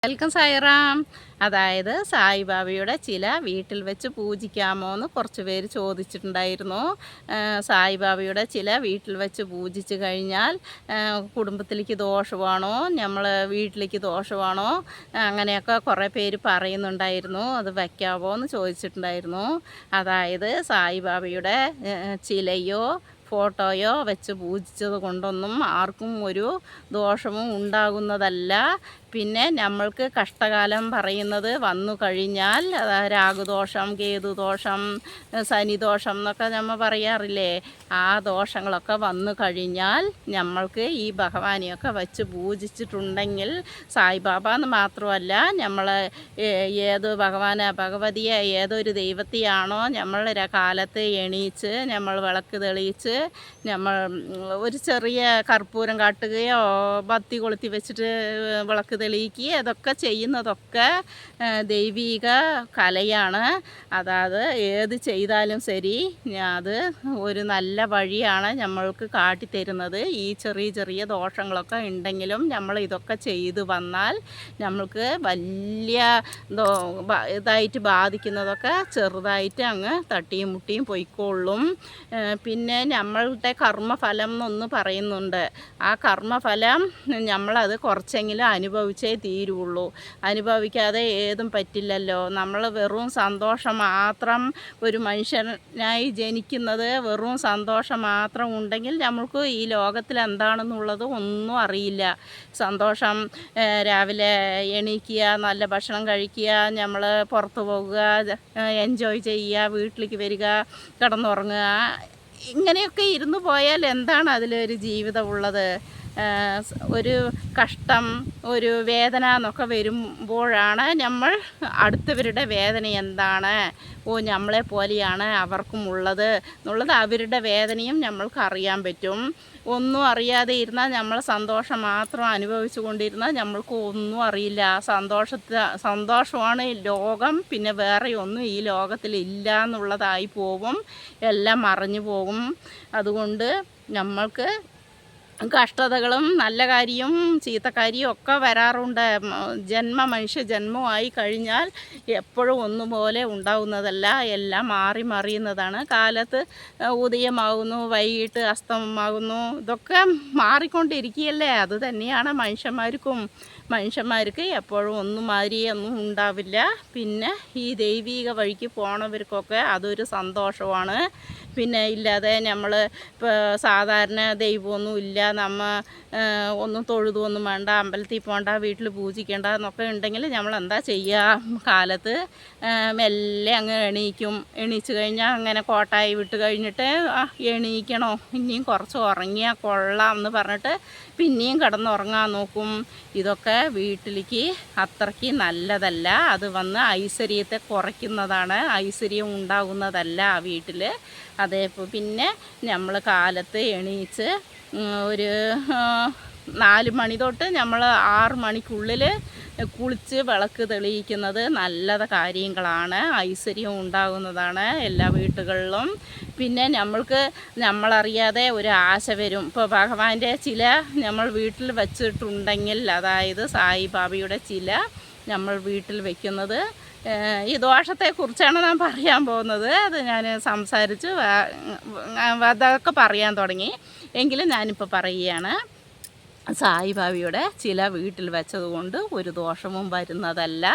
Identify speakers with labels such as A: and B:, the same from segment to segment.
A: Welcome Sairam. അതായത് സായിബാബയുടെ ചില വീട്ടിൽ വെച്ച് പൂജിക്കാമോ എന്ന് കുറച്ച് പേര് ചോദിച്ചിട്ടുണ്ടായിരുന്നു. സായിബാബയുടെ ചില വീട്ടിൽ വെച്ച് പൂജിച്ച് കഴിഞ്ഞാൽ കുടുംബത്തിലേക്ക് ദോഷമാണോ, നമ്മൾ വീട്ടിലേക്ക് ദോഷമാണോ, അങ്ങനെയൊക്കെ കുറേ പേര് പറയുന്നുണ്ടായിരുന്നു. അത് വയ്ക്കാമോ എന്ന് ചോദിച്ചിട്ടുണ്ടായിരുന്നു. അതായത് സായിബാബയുടെ ചിലയോ ഫോട്ടോയോ വെച്ച് പൂജിച്ചത് കൊണ്ടൊന്നും ആർക്കും ഒരു ദോഷവും ഉണ്ടാകുന്നതല്ല. പിന്നെ നമ്മൾക്ക് കഷ്ടകാലം പറയുന്നത് വന്നു കഴിഞ്ഞാൽ രാഹുദോഷം, കേതുദോഷം, ശനിദോഷം എന്നൊക്കെ നമ്മൾ പറയാറില്ലേ, ആ ദോഷങ്ങളൊക്കെ വന്നു കഴിഞ്ഞാൽ നമ്മൾക്ക് ഈ ഭഗവാനെയൊക്കെ വെച്ച് പൂജിച്ചിട്ടുണ്ടെങ്കിൽ സായിബാബ എന്ന് മാത്രമല്ല, നമ്മൾ ഏത് ഭഗവതിയെ ഏതൊരു ദൈവത്തെയാണോ നമ്മൾ കാലത്ത് എണീച്ച് നമ്മൾ വിളക്ക് തെളിയിച്ച് നമ്മൾ ഒരു ചെറിയ കർപ്പൂരം കാട്ടുകയോ ബത്തി കൊളുത്തി വെച്ചിട്ട് വിളക്ക് തെളിയിക്കുക, അതൊക്കെ ചെയ്യുന്നതൊക്കെ ദൈവിക കലയാണ്. അതായത് ഏത് ചെയ്താലും ശരി അത് ഒരു നല്ല വഴിയാണ് നമ്മൾക്ക് കാട്ടിത്തരുന്നത്. ഈ ചെറിയ ചെറിയ ദോഷങ്ങളൊക്കെ ഉണ്ടെങ്കിലും നമ്മൾ ഇതൊക്കെ ചെയ്തു വന്നാൽ നമ്മൾക്ക് വലിയ ഇതായിട്ട് ബാധിക്കുന്നതൊക്കെ ചെറുതായിട്ട് അങ്ങ് തട്ടിയും മുട്ടിയും പൊയ്ക്കൊള്ളും. പിന്നെ നമ്മളുടെ കർമ്മഫലം എന്നൊന്ന് പറയുന്നുണ്ട്. ആ കർമ്മഫലം നമ്മളത് കുറച്ചെങ്കിലും അനുഭവിച്ചേ തീരുള്ളൂ. അനുഭവിക്കാതെ ഏതും പറ്റില്ലല്ലോ. നമ്മൾ വെറും സന്തോഷം മാത്രം, ഒരു മനുഷ്യനായി ജനിക്കുന്നത് വെറും സന്തോഷം മാത്രം ഉണ്ടെങ്കിൽ നമ്മൾക്ക് ഈ ലോകത്തിൽ എന്താണെന്നുള്ളത് ഒന്നും അറിയില്ല. സന്തോഷം, രാവിലെ എണീക്കുക, നല്ല ഭക്ഷണം കഴിക്കുക, നമ്മൾ പുറത്ത് പോകുക, എൻജോയ് ചെയ്യുക, വീട്ടിലേക്ക് വരിക, കിടന്നുറങ്ങുക, ഇങ്ങനെയൊക്കെ ഇരുന്ന് പോയാൽ എന്താണ് അതിലൊരു ജീവിതമുള്ളത്? ഒരു കഷ്ടം, ഒരു വേദന എന്നൊക്കെ വരുമ്പോഴാണ് നമ്മൾ അടുത്തവരുടെ വേദന എന്താണ്, നമ്മളെ പോലെയാണ് അവർക്കും ഉള്ളത് എന്നുള്ളത് അവരുടെ വേദനയും നമ്മൾക്ക് അറിയാൻ പറ്റും. ഒന്നും അറിയാതെ ഇരുന്നാൽ നമ്മൾ സന്തോഷം മാത്രം അനുഭവിച്ചു കൊണ്ടിരുന്നാൽ നമ്മൾക്ക് ഒന്നും അറിയില്ല. സന്തോഷമാണ് ലോകം, പിന്നെ വേറെ ഒന്നും ഈ ലോകത്തിൽ ഇല്ല എന്നുള്ളതായി പോകും, എല്ലാം മറഞ്ഞു പോകും. അതുകൊണ്ട് നമ്മൾക്ക് കഷ്ടതകളും നല്ല കാര്യവും ചീത്തക്കാരിയും ഒക്കെ വരാറുണ്ട്. മനുഷ്യ ജന്മമായി കഴിഞ്ഞാൽ എപ്പോഴും ഒന്നുപോലെ ഉണ്ടാവുന്നതല്ല, എല്ലാം മാറി മറിയുന്നതാണ്. കാലത്ത് ഉദയമാകുന്നു, വൈകിട്ട് അസ്തമമാകുന്നു, ഇതൊക്കെ മാറിക്കൊണ്ടിരിക്കുകയല്ലേ. അത് തന്നെയാണ് മനുഷ്യന്മാർക്ക് എപ്പോഴും ഒന്നും മാതിരിയൊന്നും ഉണ്ടാവില്ല. പിന്നെ ഈ ദൈവിക വഴിക്ക് പോണവർക്കൊക്കെ അതൊരു സന്തോഷമാണ്. പിന്നെ ഇല്ലാതെ നമ്മൾ ഇപ്പോൾ സാധാരണ ദൈവമൊന്നും ഇല്ല, ഒന്നും തൊഴുതൊന്നും വേണ്ട, അമ്പലത്തിൽ പോകണ്ട, വീട്ടിൽ പൂജിക്കേണ്ട എന്നൊക്കെ ഉണ്ടെങ്കിൽ നമ്മൾ എന്താ ചെയ്യുക? കാലത്ത് മെല്ലെ അങ്ങ് എണീച്ച് കഴിഞ്ഞാൽ അങ്ങനെ കോട്ടായി വിട്ട് കഴിഞ്ഞിട്ട് എണീക്കണോ, ഇനിയും കുറച്ച് ഉറങ്ങിയാൽ കൊള്ളാം എന്ന് പറഞ്ഞിട്ട് പിന്നെയും കിടന്നുറങ്ങാൻ നോക്കും. ഇതൊക്കെ വീട്ടിലേക്ക് അത്രയ്ക്ക് നല്ലതല്ല. അത് വന്ന് ഐശ്വര്യത്തെ കുറയ്ക്കുന്നതാണ്, ഐശ്വര്യം ഉണ്ടാകുന്നതല്ല ആ വീട്ടിൽ. അതേപോലെ പിന്നെ നമ്മൾ കാലത്ത് എണീച്ച് ഒരു 4 മണി തൊട്ട് നമ്മൾ 6 മണിക്കുള്ളിൽ കുളിച്ച് വിളക്ക് തെളിയിക്കുന്നത് നല്ല കാര്യങ്ങളാണ്, ഐശ്വര്യം ഉണ്ടാകുന്നതാണ് എല്ലാ വീട്ടുകളിലും. പിന്നെ നമ്മളറിയാതെ ഒരു ആശ വരും. ഇപ്പോൾ ഭഗവാന്റെ ചില നമ്മൾ വീട്ടിൽ വച്ചിട്ടുണ്ടെങ്കിൽ, അതായത് സായിബാബയുടെ ചില നമ്മൾ വീട്ടിൽ വയ്ക്കുന്നത്, ഈ ദോഷത്തെക്കുറിച്ചാണ് ഞാൻ പറയാൻ പോകുന്നത്. അത് ഞാൻ സംസാരിച്ച് അതൊക്കെ പറയാൻ തുടങ്ങി, എങ്കിലും ഞാനിപ്പോൾ പറയുകയാണ്. സായിബാബയുടെ ചില വീട്ടിൽ വെച്ചതുകൊണ്ട് ഒരു ദോഷവും വരുന്നതല്ല.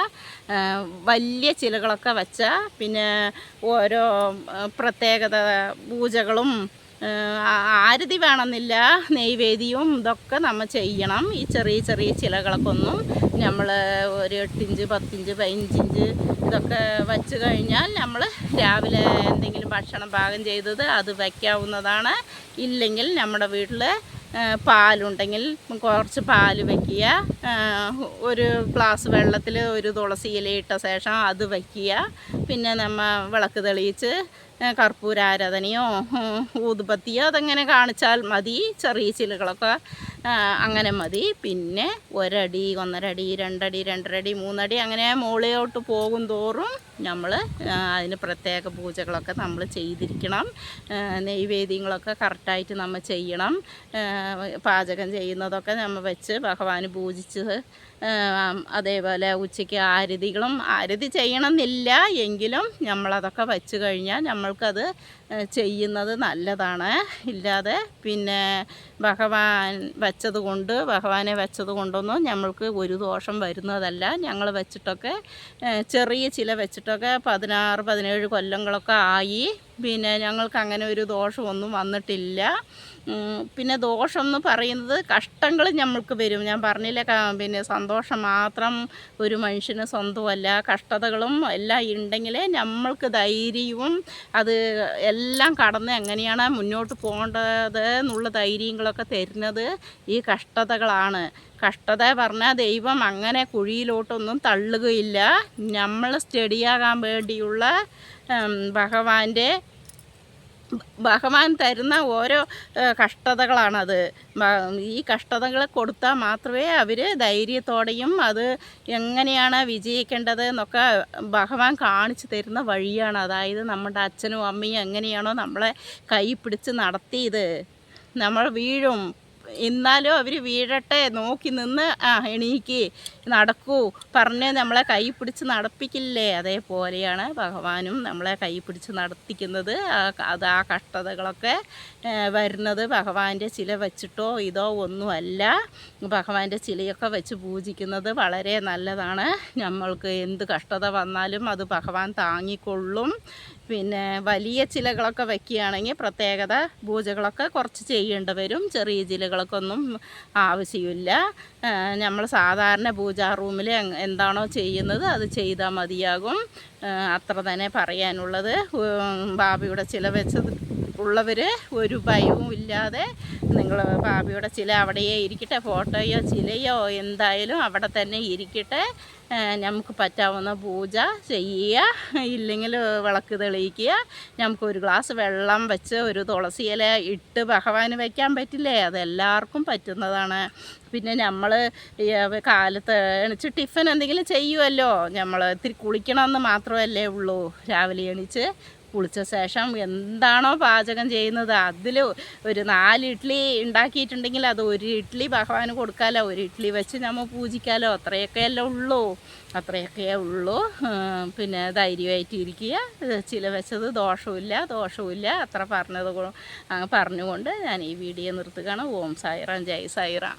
A: വലിയ ചിലകളൊക്കെ വെച്ചാൽ പിന്നെ ഓരോ പ്രത്യേകത പൂജകളും ആരതി വേണമെന്നില്ല, നെയ്വേദ്യവും ഇതൊക്കെ നമ്മൾ ചെയ്യണം. ഈ ചെറിയ ചെറിയ ചിലകളൊക്കെ ഒന്നും നമ്മൾ ഒരു 8 ഇഞ്ച് 10 ഇഞ്ച് 15 ഇഞ്ച് ഇതൊക്കെ വച്ച് കഴിഞ്ഞാൽ നമ്മൾ രാവിലെ എന്തെങ്കിലും ഭക്ഷണം പാകം ചെയ്തത് അത് വയ്ക്കാവുന്നതാണ്. ഇല്ലെങ്കിൽ നമ്മുടെ വീട്ടിൽ പാലുണ്ടെങ്കിൽ കുറച്ച് പാൽ വയ്ക്കുക, ഒരു ഗ്ലാസ് വെള്ളത്തിൽ ഒരു തുളസി ഇല ഇട്ട ശേഷം അത് വയ്ക്കുക. പിന്നെ നമ്മൾ വിളക്ക് തെളിയിച്ച് കർപ്പൂരാരാധനയോ ഊതുബത്തിയോ അതങ്ങനെ കാണിച്ചാൽ മതി. ചെറിയ ചിലകളൊക്കെ അങ്ങനെ മതി. പിന്നെ 1 അടി 1.5 അടി 2 അടി 2.5 അടി 3 അടി അങ്ങനെ മുകളിലോട്ട് പോകും തോറും നമ്മൾ അതിന് പ്രത്യേക പൂജകളൊക്കെ നമ്മൾ ചെയ്തിരിക്കണം. നൈവേദ്യങ്ങളൊക്കെ കറക്റ്റായിട്ട് നമ്മൾ ചെയ്യണം. പാചകം ചെയ്യുന്നതൊക്കെ നമ്മൾ വെച്ച് ഭഗവാന് പൂജിച്ച് അതേപോലെ ഉച്ചയ്ക്ക് ആരതി ചെയ്യണമെന്നില്ല എങ്കിലും നമ്മളതൊക്കെ വച്ച് കഴിഞ്ഞാൽ നമ്മൾക്കത് ചെയ്യുന്നത് നല്ലതാണ്. ഇല്ലാതെ പിന്നെ ഭഗവാനെ വെച്ചത് കൊണ്ടൊന്നും നമ്മൾക്ക് ഒരു ദോഷം വരുന്നതല്ല. ഞങ്ങൾ വെച്ചിട്ടൊക്കെ ചെറിയ ചില വെച്ചിട്ടൊക്കെ 16-17 കൊല്ലങ്ങളൊക്കെ ആയി. പിന്നെ ഞങ്ങൾക്ക് അങ്ങനെ ഒരു ദോഷമൊന്നും വന്നിട്ടില്ല. പിന്നെ ദോഷം എന്ന് പറയുന്നത് കഷ്ടങ്ങൾ നമ്മൾക്ക് വരും. ഞാൻ പറഞ്ഞില്ല, പിന്നെ സന്തോഷം മാത്രം ഒരു മനുഷ്യന് സ്വന്തമല്ല, കഷ്ടതകളും എല്ലാം ഉണ്ടെങ്കിലേ നമ്മൾക്ക് ധൈര്യവും അത് എല്ലാം കടന്ന് എങ്ങനെയാണ് മുന്നോട്ട് പോകേണ്ടത് എന്നുള്ള ധൈര്യങ്ങളൊക്കെ തരുന്നത് ഈ കഷ്ടതകളാണ്. കഷ്ടത പറഞ്ഞാൽ ദൈവം അങ്ങനെ കുഴിയിലോട്ടൊന്നും തള്ളുകയില്ല. നമ്മൾ സ്റ്റഡിയാകാൻ വേണ്ടിയുള്ള ഭഗവാൻ തരുന്ന ഓരോ കഷ്ടതകളാണത്. ഈ കഷ്ടതകൾ കൊടുത്താൽ മാത്രമേ അവർ ധൈര്യത്തോടെയും അത് എങ്ങനെയാണ് വിജയിക്കേണ്ടത് എന്നൊക്കെ ഭഗവാൻ കാണിച്ചു തരുന്ന വഴിയാണ്. അതായത് നമ്മുടെ അച്ഛനും അമ്മയും എങ്ങനെയാണോ നമ്മളെ കൈ പിടിച്ച് നടത്തിയത്, നമ്മൾ വീഴും എന്നാലും അവർ വീഴട്ടെ നോക്കി നിന്ന് എണീക്ക് നടക്കൂ പറഞ്ഞ് നമ്മളെ കൈ പിടിച്ച് നടപ്പിക്കില്ലേ, അതേപോലെയാണ് ഭഗവാനും നമ്മളെ കൈ പിടിച്ച് നടത്തിക്കുന്നത്. ആ കഷ്ടതകളൊക്കെ വരുന്നത് ഭഗവാന്റെ ചില വെച്ചിട്ടോ ഇതോ ഒന്നുമല്ല. ഭഗവാന്റെ ചിലയൊക്കെ വെച്ച് പൂജിക്കുന്നത് വളരെ നല്ലതാണ്. നമ്മൾക്ക് എന്ത് കഷ്ടത വന്നാലും അത് ഭഗവാൻ താങ്ങിക്കൊള്ളും. പിന്നെ വലിയ ചിലകളൊക്കെ വയ്ക്കുകയാണെങ്കിൽ പ്രത്യേകത പൂജകളൊക്കെ കുറച്ച് ചെയ്യേണ്ടി വരും. ചെറിയ ചിലകളൊക്കെ ഒന്നും ആവശ്യമില്ല. നമ്മൾ സാധാരണ പൂജാ റൂമിൽ എന്താണോ ചെയ്യുന്നത് അത് ചെയ്താൽ മതിയാകും. അത്ര തന്നെ പറയാനുള്ളത്. ബാബയുടെ ചില വെച്ചത് ഉള്ളവർ ഒരു ഭയവും ഇല്ലാതെ നിങ്ങൾ ബാബയുടെ ചില അവിടെയേ ഇരിക്കട്ടെ, ഫോട്ടോയോ ചിലയോ എന്തായാലും അവിടെ തന്നെ ഇരിക്കട്ടെ. നമുക്ക് പറ്റാവുന്ന പൂജ ചെയ്യുക, ഇല്ലെങ്കിൽ വിളക്ക് തെളിയിക്കുക. നമുക്കൊരു ഗ്ലാസ് വെള്ളം വെച്ച് ഒരു തുളസി ഇല ഇട്ട് ഭഗവാന് വയ്ക്കാൻ പറ്റില്ലേ, അതെല്ലാവർക്കും പറ്റുന്നതാണ്. പിന്നെ നമ്മൾ കാലത്ത് എണീച്ച് ടിഫിൻ എന്തെങ്കിലും ചെയ്യുമല്ലോ, നമ്മൾ ഇത്തിരി കുളിക്കണമെന്ന് മാത്രമല്ലേ ഉള്ളൂ. രാവിലെ എണീച്ച് കുളിച്ച ശേഷം എന്താണോ പാചകം ചെയ്യുന്നത് അതിൽ ഒരു 4 ഇഡ്ഡലി ഉണ്ടാക്കിയിട്ടുണ്ടെങ്കിൽ അത് 1 ഇഡ്ഡലി ഭഗവാന് കൊടുക്കാമല്ലോ, 1 ഇഡ്ഡലി വെച്ച് നമ്മൾ പൂജിക്കാമല്ലോ. അത്രയൊക്കെയല്ലേ ഉള്ളൂ. പിന്നെ ധൈര്യമായിട്ട് ഇരിക്കുക. ചില വെച്ചത് ദോഷമില്ല അത്ര പറഞ്ഞുകൊണ്ട് ഞാൻ ഈ വീഡിയോ നിർത്തുകയാണ്. ഓം സായിറാം, ജയ് സായിറാം.